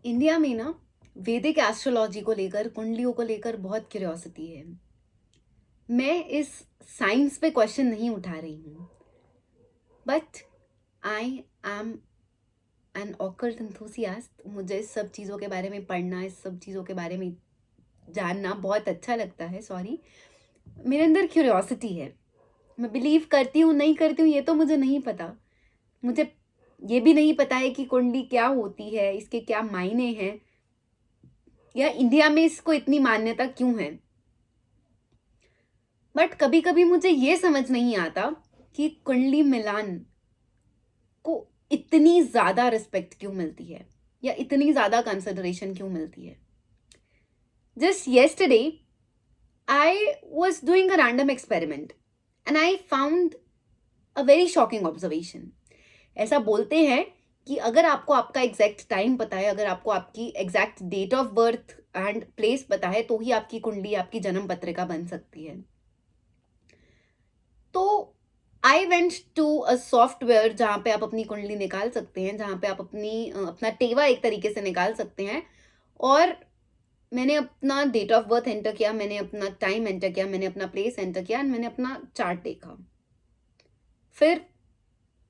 India में ना वैदिक एस्ट्रोलॉजी को लेकर कुंडलियों को लेकर बहुत क्यूरियोसिटी है। मैं इस साइंस पे क्वेश्चन नहीं उठा रही हूँ, but I am an occult enthusiast. मुझे इस सब चीज़ों के बारे में पढ़ना, इस सब चीज़ों के बारे में जानना बहुत अच्छा लगता है। सॉरी, मेरे अंदर क्यूरियोसिटी है। मैं बिलीव करती हूँ नहीं करती हूँ ये तो मुझे नहीं पता। मुझे ये भी नहीं पता है कि कुंडली क्या होती है, इसके क्या मायने हैं, या इंडिया में इसको इतनी मान्यता क्यों है। बट कभी कभी मुझे ये समझ नहीं आता कि कुंडली मिलान को इतनी ज्यादा रिस्पेक्ट क्यों मिलती है या इतनी ज्यादा कंसिडरेशन क्यों मिलती है। Just yesterday I was doing a random experiment and I found a very shocking observation. ऐसा बोलते हैं कि अगर आपको आपका एग्जैक्ट टाइम पता है, अगर आपको आपकी exact date of birth and place पता है, तो ही आपकी कुंडली, आपकी जन्म पत्रिका बन सकती है। तो I went to a software जहाँ पे आप अपनी कुंडली निकाल सकते हैं, जहाँ पे आप अपना टेवा एक तरीके से निकाल सकते हैं। और मैंने अपना डेट ऑफ बर्थ एंटर किया, मैंने अपना टाइम एंटर किया, मैंने अपना प्लेस एंटर किया एंड मैंने अपना चार्ट देखा। फिर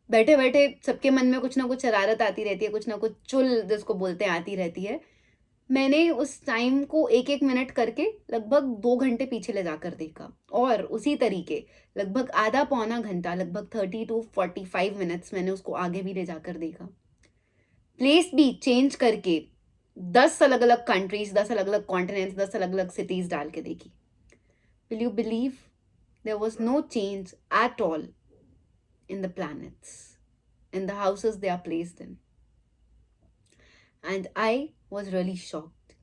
बैठे बैठे सबके मन में कुछ ना कुछ शरारत आती रहती है, कुछ ना कुछ चुल जिसको बोलते हैं आती रहती है। मैंने उस टाइम को एक एक मिनट करके लगभग 2 घंटे पीछे ले जाकर देखा, और उसी तरीके लगभग आधा पौना घंटा, लगभग 30 to 45 मिनट्स मैंने उसको आगे भी ले जाकर देखा। प्लेस भी चेंज करके 10 अलग अलग कंट्रीज, 10 अलग अलग कॉन्टिनेंट्स, 10 अलग अलग सिटीज डाल के देखी। Will you believe there was no change at all in the planets, in the houses they are placed in, and I was really shocked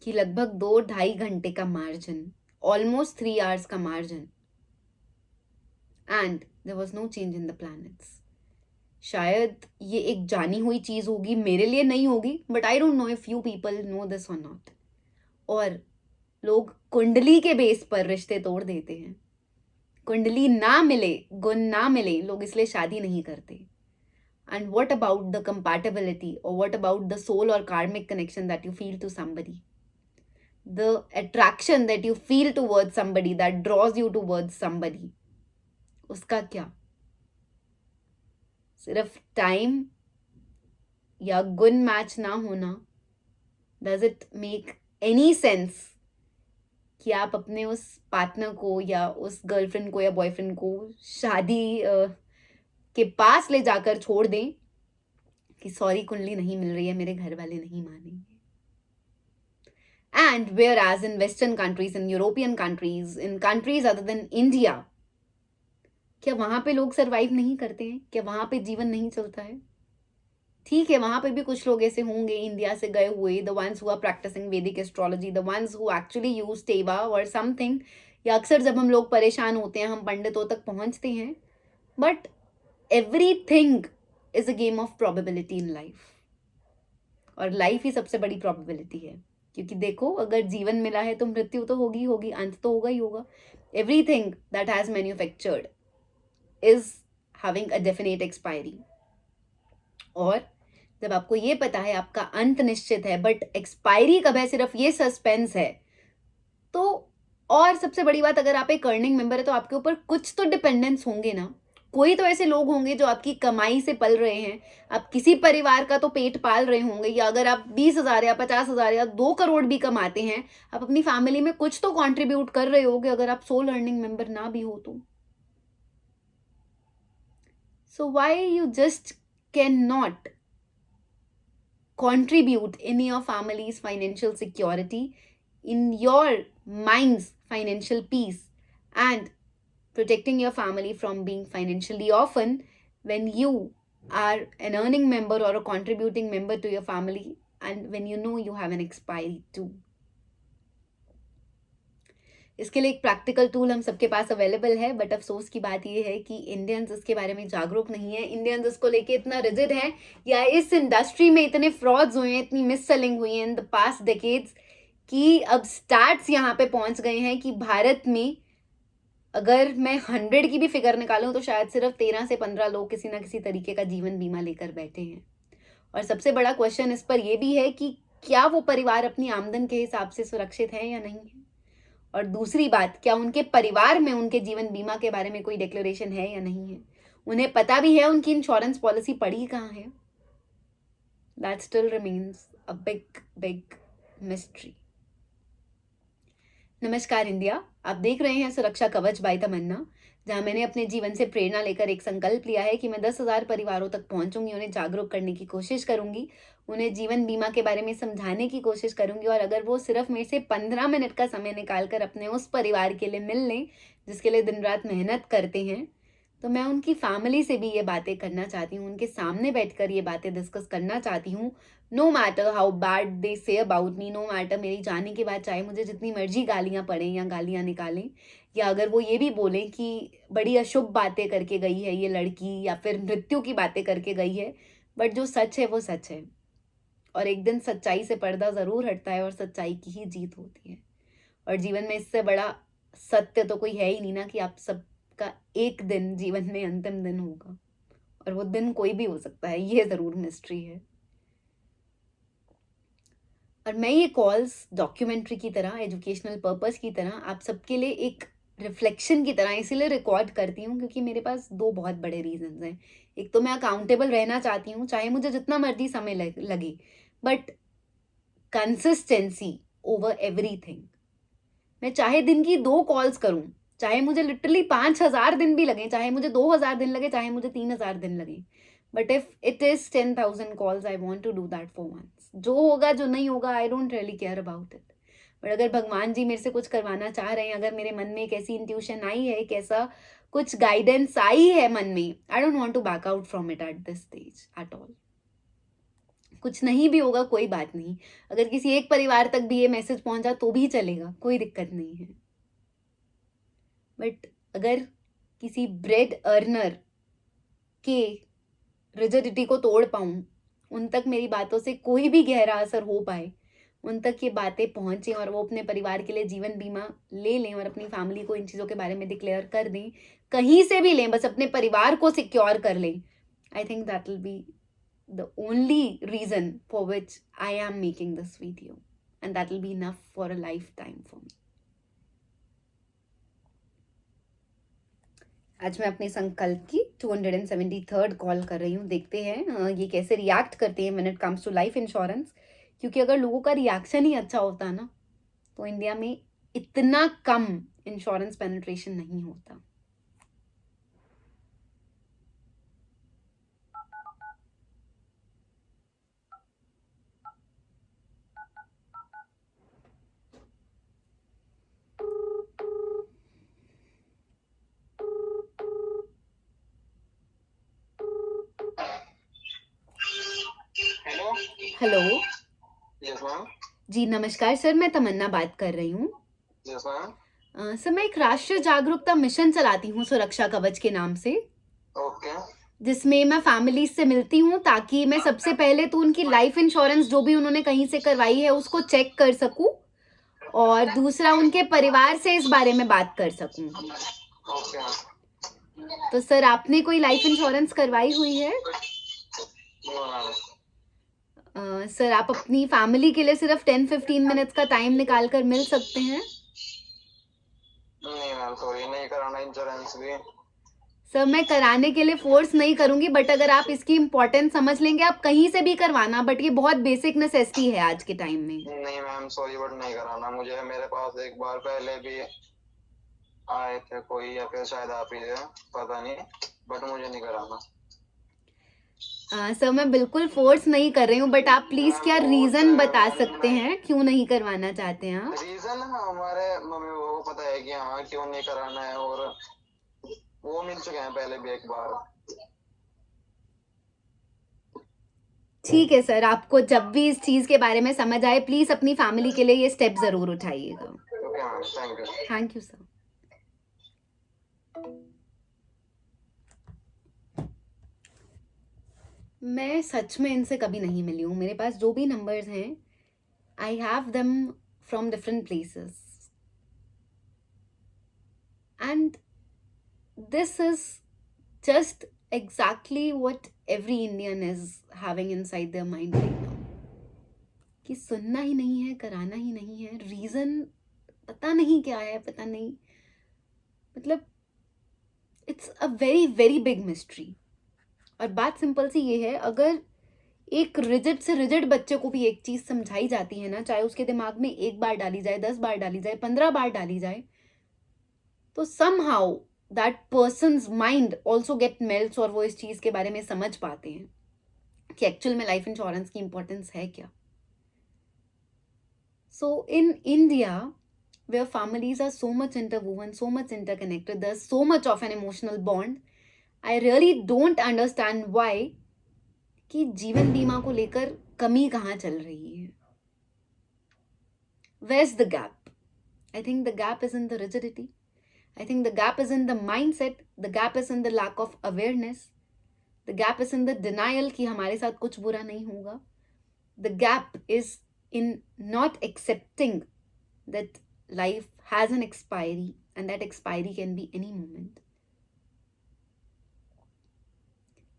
कि लगभग 2-2.5 घंटे का मार्जिन, ऑलमोस्ट 3 आवर्स का margin, and there was no change in the planets. शायद ये एक जानी हुई चीज होगी, मेरे लिए नहीं होगी, but I don't know if you people know this और नॉट। और लोग कुंडली के बेस पर रिश्ते तोड़ देते हैं। कुंडली ना मिले, गुण ना मिले, लोग इसलिए शादी नहीं करते। And what about the compatibility, और व्हाट अबाउट द सोल और karmic connection that you feel to somebody, the attraction that you feel towards somebody, that draws you towards somebody, उसका क्या? सिर्फ टाइम या गुण मैच ना होना, does it make any sense कि आप अपने उस पार्टनर को या उस गर्लफ्रेंड को या बॉयफ्रेंड को शादी के पास ले जाकर छोड़ दें कि सॉरी कुंडली नहीं मिल रही है, मेरे घर वाले नहीं मानेंगे। And whereas in Western countries, in European countries, in countries other than India, क्या वहां पे लोग सरवाइव नहीं करते हैं? क्या वहां पे जीवन नहीं चलता है? ठीक है, वहां पे भी कुछ लोग ऐसे होंगे इंडिया से गए हुए, the ones who are practicing Vedic astrology, the ones who actually use टेवा और समथिंग। या अक्सर जब हम लोग परेशान होते हैं, हम पंडितों तक पहुंचते हैं। But everything is a game of probability in life, और लाइफ ही सबसे बड़ी प्रोबेबिलिटी है। क्योंकि देखो, अगर जीवन मिला है तो मृत्यु तो होगी होगी, अंत तो होगा ही होगा। Everything that has manufactured is having a definite expiry. और जब आपको ये पता है आपका अंत निश्चित है, बट एक्सपायरी कब है सिर्फ ये सस्पेंस है, तो और सबसे बड़ी बात, अगर आप एक अर्निंग मेंबर है तो आपके ऊपर कुछ तो डिपेंडेंस होंगे ना। कोई तो ऐसे लोग होंगे जो आपकी कमाई से पल रहे हैं। आप किसी परिवार का तो पेट पाल रहे होंगे, या अगर आप 20,000 या 50,000 या 2 करोड़ भी कमाते हैं, आप अपनी फैमिली में कुछ तो कंट्रीब्यूट कर रहे होगे, अगर आप सोल अर्निंग मेंबर ना भी हो तो। So why you just can not contribute in your family's financial security, in your mind's financial peace, and protecting your family from being financially orphan when you are an earning member or a contributing member to your family, and when you know you have an expiry too. इसके लिए एक practical tool हम सबके पास available है, but अफसोस की बात यह है कि इंडियंस इसके बारे में जागरूक नहीं है। इंडियंस इसको लेके इतना रिजिड है, या इस इंडस्ट्री में इतने फ्रॉड्स हुए हैं, इतनी मिस सेलिंग हुई है इन द पास्ट डेकेड्स, कि अब स्टैट्स यहाँ पे पहुंच गए हैं कि भारत में अगर मैं 100 की भी फिगर निकालूं तो शायद सिर्फ 13 से 15 लोग किसी ना किसी तरीके का जीवन बीमा लेकर बैठे हैं। और सबसे बड़ा क्वेश्चन इस पर यह भी है कि क्या वो परिवार अपनी आमदन के हिसाब से सुरक्षित है या नहीं है। और दूसरी बात, क्या उनके परिवार में उनके जीवन बीमा के बारे में कोई डिक्लेरेशन है या नहीं है। उन्हें पता भी है उनकी इंश्योरेंस पॉलिसी पड़ी कहाँ है। That still remains a big big mystery. नमस्कार इंडिया, आप देख रहे हैं सुरक्षा कवच बाय तमन्ना, जहां मैंने अपने जीवन से प्रेरणा लेकर एक संकल्प लिया है कि मैं 10,000 परिवारों तक पहुंचूंगी, उन्हें जागरूक करने की कोशिश करूंगी, उन्हें जीवन बीमा के बारे में समझाने की कोशिश करूंगी। और अगर वो सिर्फ मेरे से 15 मिनट का समय निकालकर अपने उस परिवार के लिए मिल लें जिसके लिए दिन रात मेहनत करते हैं, तो मैं उनकी फैमिली से भी ये बातें करना चाहती हूँ, उनके सामने बैठकर ये बातें डिस्कस करना चाहती हूँ। No matter how bad they say about me, no matter मेरी जाने के बाद चाहे मुझे जितनी मर्जी गालियाँ पड़ें या गालियाँ निकालें, या अगर वो ये भी बोलें कि बड़ी अशुभ बातें करके गई है ये लड़की, या फिर मृत्यु की बातें करके गई है, बट जो सच है वो सच है। और एक दिन सच्चाई से पर्दा ज़रूर हटता है और सच्चाई की ही जीत होती है। और जीवन में इससे बड़ा सत्य तो कोई है ही नहीं ना, कि आप सबका एक दिन जीवन में अंतिम दिन होगा, और वो दिन कोई भी हो सकता है, ये ज़रूर मिस्ट्री है। और मैं ये कॉल्स डॉक्यूमेंट्री की तरह, एजुकेशनल पर्पस की तरह, आप सबके लिए एक रिफ्लेक्शन की तरह इसीलिए रिकॉर्ड करती हूँ क्योंकि मेरे पास दो बहुत बड़े रीजंस हैं। एक तो मैं अकाउंटेबल रहना चाहती हूँ, चाहे मुझे जितना मर्जी समय लगे, बट कंसिस्टेंसी ओवर एवरीथिंग। मैं चाहे दिन की 2 कॉल्स करूं, चाहे मुझे लिटरली 5,000 दिन भी लगे, चाहे मुझे 2,000 दिन लगे, चाहे मुझे 3,000 दिन लगे, but if it is 10,000 calls I want to do that for once. जो होगा जो नहीं होगा I don't really care about it. But अगर भगवान जी मेरे से कुछ करवाना चाह रहे हैं, अगर मेरे मन में एक ऐसी इंट्यूशन आई है, एक ऐसा कुछ गाइडेंस आई है मन में, I don't want to back out from it at this stage at all. कुछ नहीं भी होगा कोई बात नहीं, अगर किसी एक परिवार तक भी ये मैसेज पहुंचा तो भी चलेगा, कोई दिक्कत नहीं है। बट अगर किसी ब्रेड अर्नर के रिजिडिटी को तोड़ पाऊं, उन तक मेरी बातों से कोई भी गहरा असर हो पाए, उन तक ये बातें पहुंचे और वो अपने परिवार के लिए जीवन बीमा ले लें और अपनी फैमिली को इन चीज़ों के बारे में डिक्लेयर कर दें, कहीं से भी लें, बस अपने परिवार को सिक्योर कर लें, I think that will be the only reason for which I am making this video, and that will be enough for a lifetime for me. आज मैं अपने संकल्प की 273rd कॉल कर रही हूँ। देखते हैं ये कैसे रिएक्ट करते हैं when it comes to life insurance, क्योंकि अगर लोगों का रिएक्शन ही अच्छा होता ना तो इंडिया में इतना कम इंश्योरेंस पेनिट्रेशन नहीं होता। हेलो। Yes ma'am. जी नमस्कार सर, मैं तमन्ना बात कर रही हूँ। Yes ma'am. सर मैं एक राष्ट्रीय जागरूकता मिशन चलाती हूँ सुरक्षा कवच के नाम से, ओके। जिसमें मैं फैमिली से मिलती हूँ ताकि मैं सबसे पहले तो उनकी लाइफ इंश्योरेंस जो भी उन्होंने कहीं से करवाई है उसको चेक कर सकूँ, और दूसरा उनके परिवार से इस बारे में बात कर सकूँ। ओके। तो सर आपने कोई लाइफ इंश्योरेंस करवाई हुई है? सर आप अपनी फैमिली के लिए सिर्फ 10-15 मिनट्स का टाइम निकाल कर मिल सकते हैं? नहीं मैम, सॉरी, नहीं कराना इंश्योरेंस भी। सर मैं कराने के लिए फोर्स नहीं करूंगी, बट अगर आप इसकी इम्पोर्टेंस समझ लेंगे आप कहीं से भी करवाना, बट ये बहुत बेसिक नेसेसिटी है आज के टाइम में। नहीं मैम सॉरी, बट नहीं कराना मुझे। मेरे पास एक बार पहले भी आए थे कोई, या फिर शायद आप ही थे, पता नहीं, बट मुझे नहीं कराना। सर मैं बिल्कुल फोर्स नहीं कर रही हूँ, बट आप प्लीज क्या रीजन बता सकते हैं क्यों नहीं करवाना चाहते हैं आप? रीजन हमारे मम्मी पापा को पता है कि हाँ क्यों नहीं कराना है, और वो मिल चुके हैं पहले भी एक बार। ठीक है सर, आपको जब भी इस चीज के बारे में समझ आए प्लीज अपनी फैमिली के लिए ये स्टेप जरूर उठाइएगा। Okay ma'am, thank you. Thank you sir. मैं सच में इनसे कभी नहीं मिली हूँ। मेरे पास जो भी नंबर्स हैं I have them from different places, and this is just exactly what every Indian is having inside their mind right now. कि सुनना ही नहीं है, कराना ही नहीं है, रीज़न पता नहीं क्या है, पता नहीं, मतलब it's a very very big mystery. और बात सिंपल सी ये है, अगर एक रिजिड से रिजिड बच्चे को भी एक चीज़ समझाई जाती है ना, चाहे उसके दिमाग में 1 बार डाली जाए, 10 बार डाली जाए, 15 बार डाली जाए, तो somehow that person's mind also get melts और वो इस चीज़ के बारे में समझ पाते हैं कि एक्चुअल में लाइफ इंश्योरेंस की इम्पोर्टेंस है क्या. So in India, where families are so much interwoven, so much interconnected, there's so much of an emotional bond, I really don't understand why कि जीवन बीमा को लेकर कमी कहाँ चल रही है. Where's the gap? I think the gap is in the rigidity. I think the gap is in the mindset. The gap is in the lack of awareness. The gap is in the denial कि हमारे साथ कुछ बुरा नहीं होगा. The gap is in not accepting that life has an expiry and that expiry can be any moment.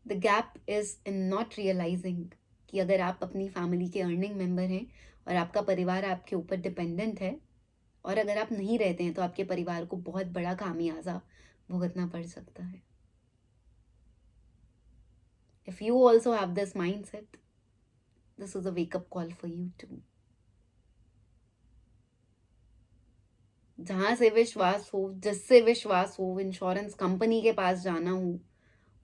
The gap is in not realizing कि अगर आप अपनी फैमिली के अर्निंग मेंबर हैं और आपका परिवार आपके ऊपर डिपेंडेंट है, और अगर आप नहीं रहते हैं तो आपके परिवार को बहुत बड़ा खामियाजा भुगतना पड़ सकता है. If you also have this mindset, this is a wake-up call for you too. जहाँ से विश्वास हो, जिससे विश्वास हो, इंश्योरेंस कंपनी के पास जाना हो,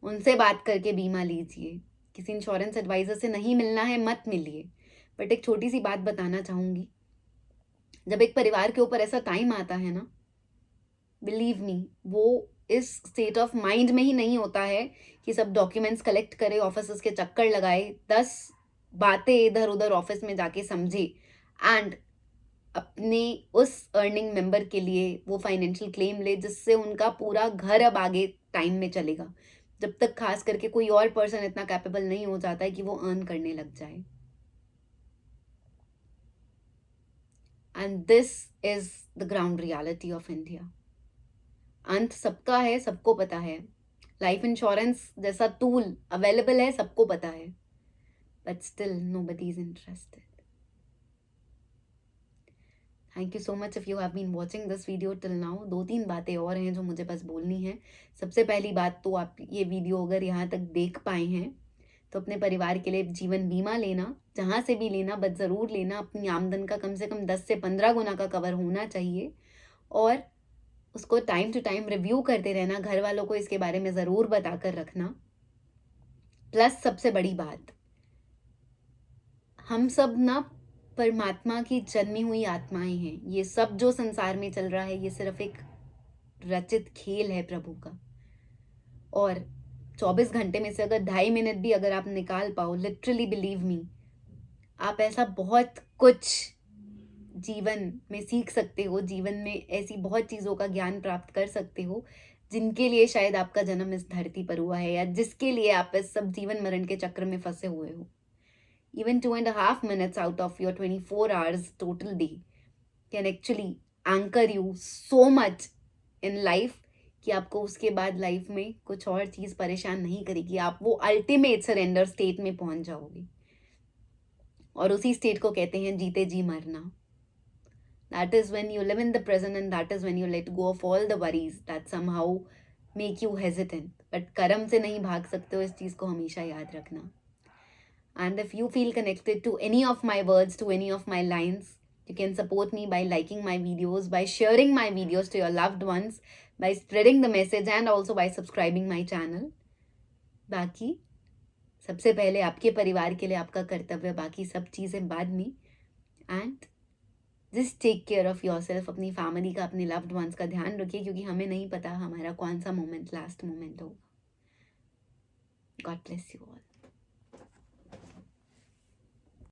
उनसे बात करके बीमा लीजिए. किसी इंश्योरेंस एडवाइज़र से नहीं मिलना है, मत मिलिए. बट एक छोटी सी बात बताना चाहूँगी, जब एक परिवार के ऊपर ऐसा टाइम आता है ना, बिलीव मी, वो इस स्टेट ऑफ माइंड में ही नहीं होता है कि सब डॉक्यूमेंट्स कलेक्ट करे, ऑफिस के चक्कर लगाए, 10 बातें इधर उधर ऑफिस में जाके समझे एंड अपने उस अर्निंग मेंबर के लिए वो फाइनेंशियल क्लेम ले जिससे उनका पूरा घर अब आगे टाइम में चलेगा, जब तक खास करके कोई और पर्सन इतना कैपेबल नहीं हो जाता है कि वो अर्न करने लग जाए. And this is the ground reality of India. अंत सबका है, सबको पता है. लाइफ इंश्योरेंस जैसा टूल अवेलेबल है, सबको पता है, but still nobody is interested. Thank you so much if you have been watching this video till now. 2-3 बातें और हैं जो मुझे बस बोलनी है. सबसे पहली बात तो, आप ये वीडियो अगर यहाँ तक देख पाए हैं तो अपने परिवार के लिए जीवन बीमा लेना, जहाँ से भी लेना, बस ज़रूर लेना. अपनी आमदन का कम से कम 10 से 15 गुना का कवर होना चाहिए और उसको टाइम टू टाइम रिव्यू करते रहना. घर वालों को इसके बारे में ज़रूर बता कर रखना. प्लस सबसे बड़ी बात, हम सब ना परमात्मा की जन्मी हुई आत्माएं हैं. ये सब जो संसार में चल रहा है ये सिर्फ एक रचित खेल है प्रभु का. और 24 घंटे में से अगर 2.5 मिनट भी अगर आप निकाल पाओ, लिटरली बिलीव मी, आप ऐसा बहुत कुछ जीवन में सीख सकते हो, जीवन में ऐसी बहुत चीज़ों का ज्ञान प्राप्त कर सकते हो जिनके लिए शायद आपका जन्म इस धरती पर हुआ है, या जिसके लिए आप इस सब जीवन मरण के चक्र में फंसे हुए हो. Even 2.5 minutes out of your 24 hours total day can actually anchor you so much in life कि आपको उसके बाद लाइफ में कुछ और चीज़ परेशान नहीं करेगी. आप वो अल्टीमेट सरेंडर स्टेट में पहुंच जाओगे और उसी स्टेट को कहते हैं जीते जी मरना. That is when you live in the present and that is when you let go of all the worries that somehow make you hesitant. But कर्म से नहीं भाग सकते हो, इस चीज़ को हमेशा याद रखना. And if you feel connected to any of my words, to any of my lines, you can support me by liking my videos, by sharing my videos to your loved ones, by spreading the message and also by subscribing my channel. बाकी सबसे पहले आपके परिवार के लिए आपका कर्तव्य, बाकी सब चीज़ें बाद में. And just take care of yourself. अपनी फैमिली का, अपने loved ones का ध्यान रखिए क्योंकि हमें नहीं पता हमारा कौन सा मोमेंट लास्ट मोमेंट होगा. God bless you all.